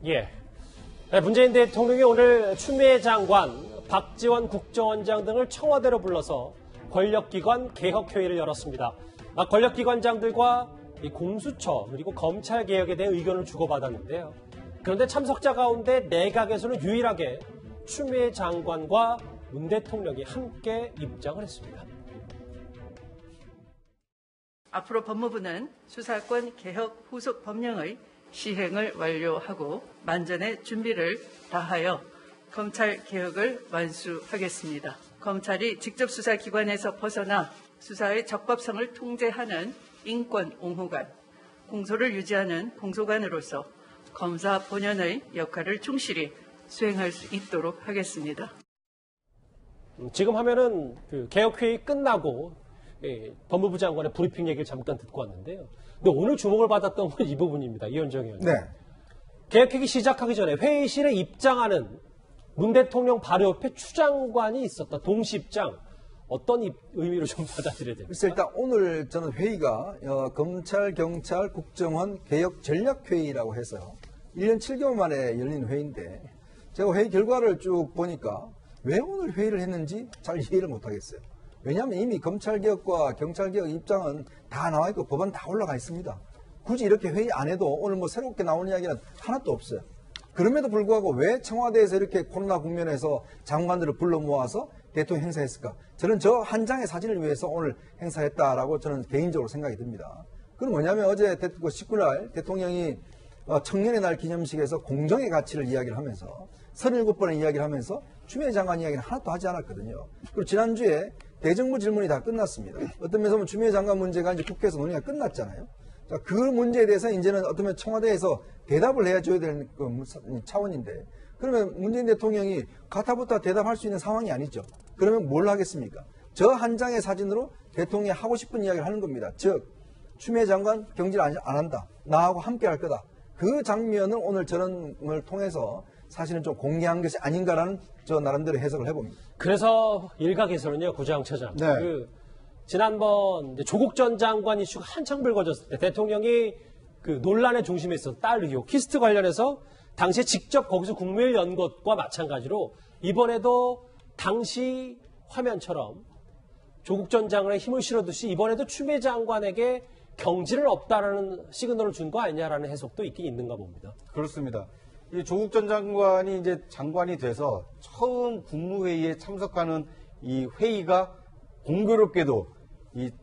예. 네, 문재인 대통령이 오늘 추미애 장관, 박지원 국정원장 등을 청와대로 불러서 권력기관 개혁회의를 열었습니다. 권력기관장들과 이 공수처 그리고 검찰 개혁에 대해 의견을 주고받았는데요. 그런데 참석자 가운데 내각에서는 유일하게 추미애 장관과 문 대통령이 함께 입장을 했습니다. 앞으로 법무부는 수사권 개혁 후속 법령의 시행을 완료하고 만전의 준비를 다하여 검찰 개혁을 완수하겠습니다. 검찰이 직접 수사기관에서 벗어나 수사의 적법성을 통제하는 인권 옹호관, 공소를 유지하는 공소관으로서 검사 본연의 역할을 충실히 수행할 수 있도록 하겠습니다. 지금 하면은 그 개혁회의 끝나고 법무부 장관의 브리핑 얘기를 잠깐 듣고 왔는데요. 근데 오늘 주목을 받았던 건 이 부분입니다. 이현정 의원님. 네. 개혁회의 시작하기 전에 회의실에 입장하는 문 대통령 바로 옆에 추 장관이 있었다. 동시 입장. 어떤 의미로 좀 받아들여야 됩니까? 그래서 일단 오늘 저는 회의가 검찰, 경찰, 국정원 개혁 전략회의라고 해서 1년 7개월 만에 열린 회의인데 제가 회의 결과를 쭉 보니까 왜 오늘 회의를 했는지 잘 이해를 못하겠어요. 왜냐하면 이미 검찰개혁과 경찰개혁 입장은 다 나와 있고 법안 다 올라가 있습니다. 굳이 이렇게 회의 안 해도 오늘 뭐 새롭게 나오는 이야기는 하나도 없어요. 그럼에도 불구하고 왜 청와대에서 이렇게 코로나 국면에서 장관들을 불러 모아서 대통령 행사했을까? 저는 저 한 장의 사진을 위해서 오늘 행사했다라고 저는 개인적으로 생각이 듭니다. 그건 뭐냐면 어제 19일 대통령이 청년의 날 기념식에서 공정의 가치를 이야기를 하면서 37번의 이야기를 하면서 추미애 장관 이야기는 하나도 하지 않았거든요. 그리고 지난주에 대정부 질문이 다 끝났습니다. 어떤 면에서 보면 추미애 장관 문제가 이제 국회에서 논의가 끝났잖아요. 자, 그 문제에 대해서 이제는 어떤 면 청와대에서 대답을 해줘야 되는 차원인데 그러면 문재인 대통령이 가타부타 대답할 수 있는 상황이 아니죠. 그러면 뭘 하겠습니까? 저 한 장의 사진으로 대통령이 하고 싶은 이야기를 하는 겁니다. 즉 추미애 장관 경질 안 한다. 나하고 함께 할 거다. 그 장면을 오늘 저런을 통해서 사실은 좀 공개한 것이 아닌가라는 저 나름대로 해석을 해봅니다. 그래서 일각에서는요, 고장 처장. 네. 지난번 조국 전 장관 이슈가 한창 불거졌을 때 대통령이 그 논란의 중심에 있었던 딸 의혹, 키스트 관련해서 당시에 직접 거기서 국무회의를 연 것과 마찬가지로 이번에도 당시 화면처럼 조국 전 장관에 힘을 실어듯이 이번에도 추미애 장관에게 경질은 없다라는 시그널을 준 거 아니냐라는 해석도 있긴 있는가 봅니다. 그렇습니다. 이 조국 전 장관이 이제 장관이 돼서 처음 국무회의에 참석하는 이 회의가 공교롭게도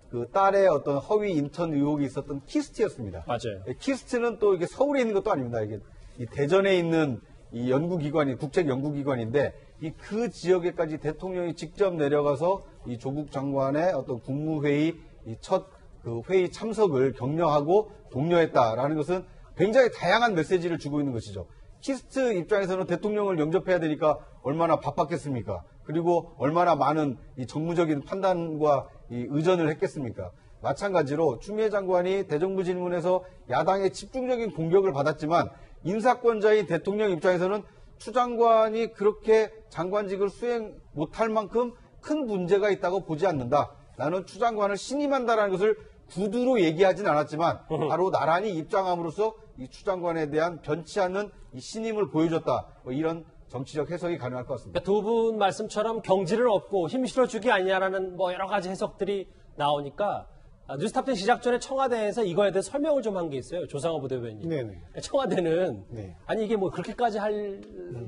그 딸의 어떤 허위 인턴 의혹이 있었던 키스트였습니다. 맞아요. 키스트는 또 이게 서울에 있는 것도 아닙니다. 이게 이 대전에 있는 이 연구기관이 국책 연구기관인데 그 지역에까지 대통령이 직접 내려가서 이 조국 장관의 어떤 국무회의 첫 그 회의 참석을 격려하고 독려했다라는 것은 굉장히 다양한 메시지를 주고 있는 것이죠. 키스트 입장에서는 대통령을 영접해야 되니까 얼마나 바빴겠습니까? 그리고 얼마나 많은 이 정무적인 판단과 이 의전을 했겠습니까? 마찬가지로 추미애 장관이 대정부 질문에서 야당의 집중적인 공격을 받았지만 인사권자인 대통령 입장에서는 추 장관이 그렇게 장관직을 수행 못할 만큼 큰 문제가 있다고 보지 않는다. 나는 추 장관을 신임한다라는 것을 구두로 얘기하진 않았지만 바로 나란히 입장함으로써 이 추 장관에 대한 변치 않는 이 신임을 보여줬다. 뭐 이런 정치적 해석이 가능할 것 같습니다. 두 분 말씀처럼 경지를 얻고 힘 실어주기 아니냐라는 뭐 여러 가지 해석들이 나오니까 뉴스탑10 시작 전에 청와대에서 이거에 대해 설명을 좀 한 게 있어요. 조상호 부대변인. 네네. 청와대는 네. 아니 이게 뭐 그렇게까지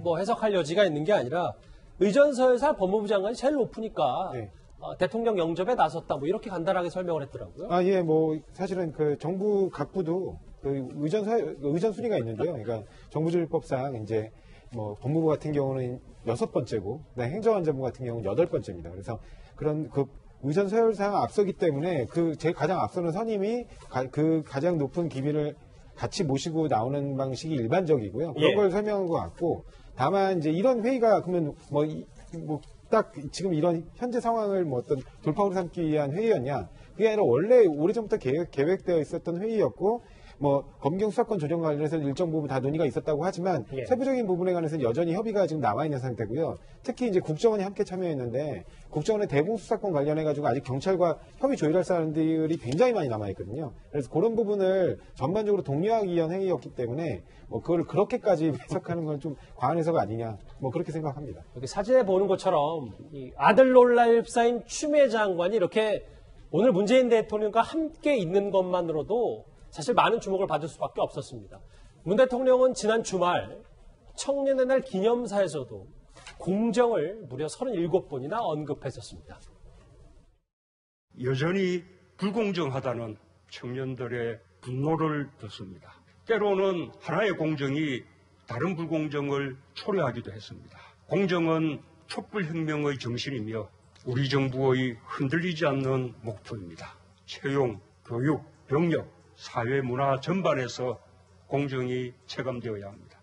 뭐 해석할 여지가 있는 게 아니라 의전서에서 법무부 장관이 제일 높으니까 네. 대통령 영접에 나섰다 뭐 이렇게 간단하게 설명을 했더라고요. 예, 뭐 사실은 그 정부 각부도 그 의전 순위가 있는데요. 그러니까 정부조직법상 이제 뭐 법무부 같은 경우는 6번째고, 행정안전부 같은 경우는 8번째입니다. 그래서 그런 그 의전 서열상 앞서기 때문에 그 제일 가장 앞서는 선임이 그 가장 높은 기밀을 같이 모시고 나오는 방식이 일반적이고요. 그런 걸 설명한 것 같고, 다만 이제 이런 회의가 그러면 딱 지금 이런 현재 상황을 뭐 어떤 돌파구로 삼기 위한 회의였냐? 그게 아니라 원래 오래전부터 계획되어 있었던 회의였고, 뭐 검경 수사권 조정 관련해서 일정 부분 다 논의가 있었다고 하지만 예. 세부적인 부분에 관해서는 여전히 협의가 지금 남아 있는 상태고요. 특히 이제 국정원이 함께 참여했는데 국정원의 대공 수사권 관련해 가지고 아직 경찰과 협의 조율할 사람들이 굉장히 많이 남아 있거든요. 그래서 그런 부분을 전반적으로 독려하기 위한 행위였기 때문에 뭐 그걸 그렇게까지 해석하는 건 좀 과한 해석 아니냐 뭐 그렇게 생각합니다. 여기 사진에 보는 것처럼 이 아들 놀랄 흡사인 추미애 장관이 이렇게 오늘 문재인 대통령과 함께 있는 것만으로도 사실 많은 주목을 받을 수밖에 없었습니다. 문 대통령은 지난 주말 청년의 날 기념사에서도 공정을 무려 37번이나 언급했었습니다. 여전히 불공정하다는 청년들의 분노를 듣습니다. 때로는 하나의 공정이 다른 불공정을 초래하기도 했습니다. 공정은 촛불혁명의 정신이며 우리 정부의 흔들리지 않는 목표입니다. 채용, 교육, 병력, 사회 문화 전반에서 공정이 체감되어야 합니다.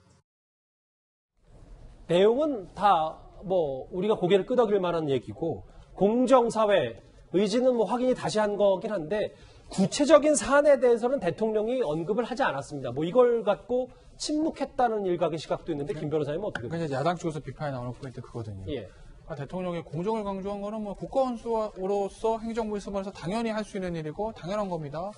내용은 다 뭐 우리가 고개를 끄덕일 만한 얘기고 공정사회 의지는 뭐 확인이 다시 한 거긴 한데 구체적인 사안에 대해서는 대통령이 언급을 하지 않았습니다. 뭐 이걸 갖고 침묵했다는 일각의 시각도 있는데 김 변호사님은 어떻게 보세요? 그러니까 야당 쪽에서 비판이 나오는 포인트 그거든요. 예. 대통령이 공정을 강조한 거는 뭐 국가원수로서 행정부의 수반에서 당연히 할 수 있는 일이고 당연한 겁니다.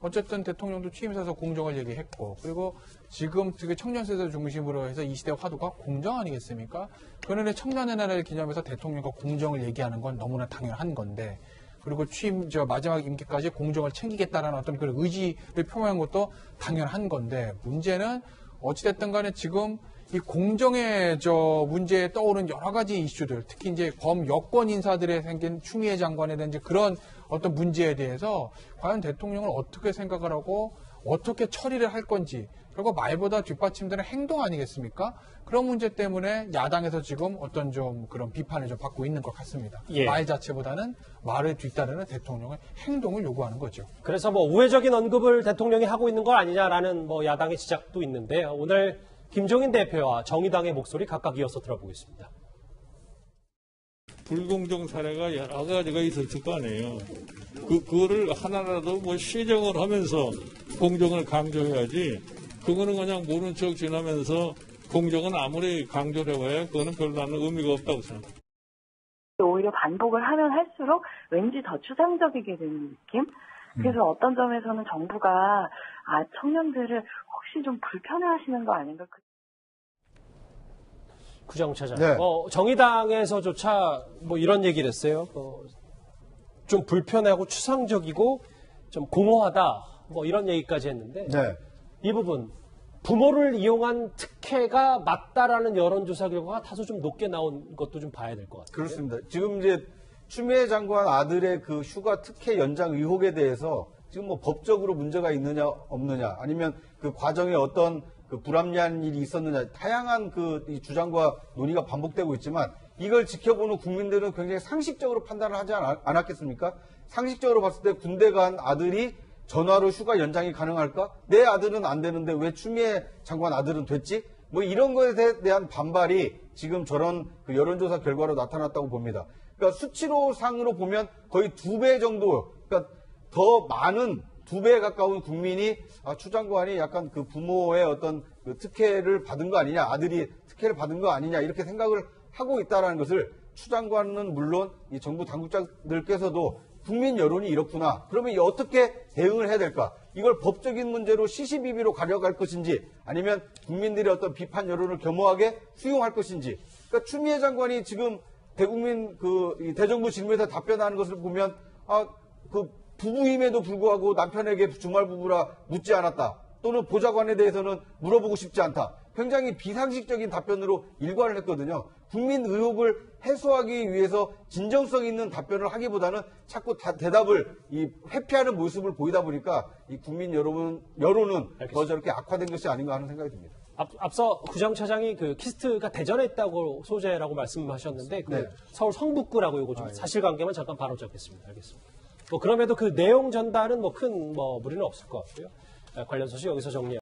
어쨌든 대통령도 취임사에서 공정을 얘기했고 그리고 지금 되게 청년 세대 중심으로 해서 이 시대 화두가 공정 아니겠습니까? 그런데 청년의 날을 기념해서 대통령과 공정을 얘기하는 건 너무나 당연한 건데 그리고 마지막 임기까지 공정을 챙기겠다라는 어떤 그런 의지를 표명한 것도 당연한 건데 문제는 어찌됐든 간에 지금 이 공정의 문제에 떠오른 여러 가지 이슈들, 특히 이제 범여권 인사들에 생긴 추미애 장관에 대한 이제 그런 어떤 문제에 대해서 과연 대통령을 어떻게 생각을 하고 어떻게 처리를 할 건지, 그리고 말보다 뒷받침되는 행동 아니겠습니까? 그런 문제 때문에 야당에서 지금 어떤 좀 그런 비판을 좀 받고 있는 것 같습니다. 예. 말 자체보다는 말을 뒤따르는 대통령의 행동을 요구하는 거죠. 그래서 뭐 우회적인 언급을 대통령이 하고 있는 거 아니냐라는 뭐 야당의 지적도 있는데요. 오늘 김종인 대표와 정의당의 목소리 각각 이어서 들어보겠습니다. 불공정 사례가 여러 가지가 있었을 거 아니에요. 그거를 하나라도 뭐 시정을 하면서 공정을 강조해야지. 그거는 그냥 모른 척 지나면서 공정은 아무리 강조를 해봐야 그거는 별로 나는 의미가 없다고 생각합니다. 오히려 반복을 하면 할수록 왠지 더 추상적이게 되는 느낌? 그래서 어떤 점에서는 정부가 청년들을 혹시 좀 불편해하시는 거 아닌가? 구정차장. 네. 정의당에서조차 뭐 이런 얘기를 했어요. 좀 불편하고 추상적이고 좀 공허하다. 뭐 이런 얘기까지 했는데 네. 이 부분 부모를 이용한 특혜가 맞다라는 여론조사 결과가 다소 좀 높게 나온 것도 좀 봐야 될 것 같아요. 그렇습니다. 지금 이제 추미애 장관 아들의 그 휴가 특혜 연장 의혹에 대해서 지금 뭐 법적으로 문제가 있느냐 없느냐 아니면 그 과정에 어떤 그 불합리한 일이 있었느냐 다양한 이 주장과 논의가 반복되고 있지만 이걸 지켜보는 국민들은 굉장히 상식적으로 판단을 하지 않았겠습니까? 상식적으로 봤을 때 군대 간 아들이 전화로 휴가 연장이 가능할까? 내 아들은 안 되는데 왜 추미애 장관 아들은 됐지? 뭐 이런 거에 대한 반발이 지금 저런 그 여론조사 결과로 나타났다고 봅니다. 그러니까 수치로상으로 보면 거의 2배 정도, 그러니까 더 많은 2배에 가까운 국민이 추 장관이 약간 그 부모의 어떤 그 특혜를 받은 거 아니냐, 아들이 특혜를 받은 거 아니냐 이렇게 생각을 하고 있다라는 것을 추 장관은 물론 이 정부 당국자들께서도 국민 여론이 이렇구나. 그러면 어떻게 대응을 해야 될까? 이걸 법적인 문제로 시시비비로 가려갈 것인지 아니면 국민들의 어떤 비판 여론을 겸허하게 수용할 것인지. 그러니까 추미애 장관이 지금 대국민 이 대정부 질문에서 답변하는 것을 보면 그 부부임에도 불구하고 남편에게 주말 부부라 묻지 않았다. 또는 보좌관에 대해서는 물어보고 싶지 않다. 굉장히 비상식적인 답변으로 일관을 했거든요. 국민 의혹을 해소하기 위해서 진정성 있는 답변을 하기보다는 자꾸 대답을 회피하는 모습을 보이다 보니까 이 국민 여론은 더 저렇게 악화된 것이 아닌가 하는 생각이 듭니다. 앞서 구정차장이 그 키스트가 대전에 있다고 소재라고 말씀하셨는데 그 네. 서울 성북구라고 이거 좀 사실관계만 잠깐 바로 잡겠습니다. 알겠습니다. 뭐 그럼에도 그 내용 전달은 뭐 큰 무리는 없을 것 같고요. 관련 소식 여기서 정리.